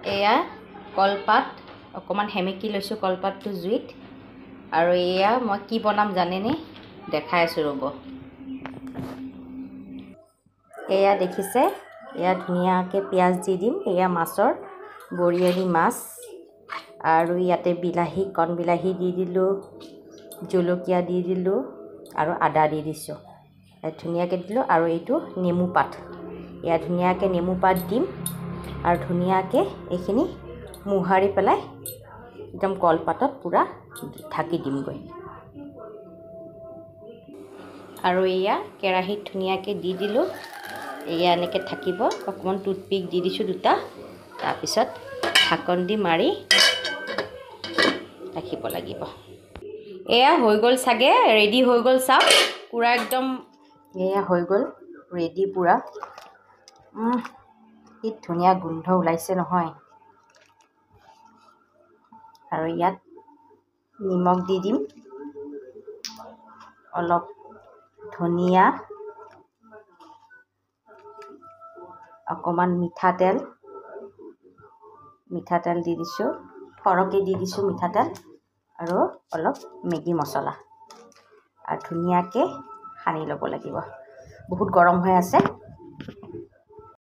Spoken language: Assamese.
এয়া কলপাত অকমান হেমেকি লৈছো কলপাতটো জুইত আৰু এয়া মই কি বনাম জানেনে দেখাই আছো ৰব এয়া দেখিছে এয়া ধুনিয়াকে পিয়াজ দি দিম এয়া মাছৰ বৰিয়ালি মাছ আৰু ইয়াতে বিলাহী কণ বিলাহী দি দিলো জলকীয়া দি দিলো আৰু আদা দি দিছো ধুনিয়াকে দিলো আৰু এইটো নেমু পাত এয়া ধুনিয়াকে নেমু পাত দিম আৰু ধুনিয়াকে এইখিনি মুহাৰি পেলাই একদম কলপাতত পুৰা ঢাকি দিম গৈ আৰু এয়া কেৰাহীত ধুনিয়াকে দি দিলো এয়া এনেকে থাকিব অকমান টুথপিক দি দিছো দুটা তাৰ পিছত ঢাকন দি মাৰি ৰাখিব লাগিব এয়া হৈ গল সাগে ৰেডি হৈ গল চাও পুৰা একদম এয়া হৈ গল ৰেডি পুৰা কি ধুনিয়া গোন্ধ ওলাইছে নহয় আৰু ইয়াত নিমখ দি দিম অলপ ধনিয়া অকমান মিঠাতেল দি দিছো ফৰকে দি দিছো মিঠাতেল আৰু অলপ মেগি মছলা আৰু ধুনিয়াকে সানি ল'ব লাগিব বহুত গৰম হৈ আছে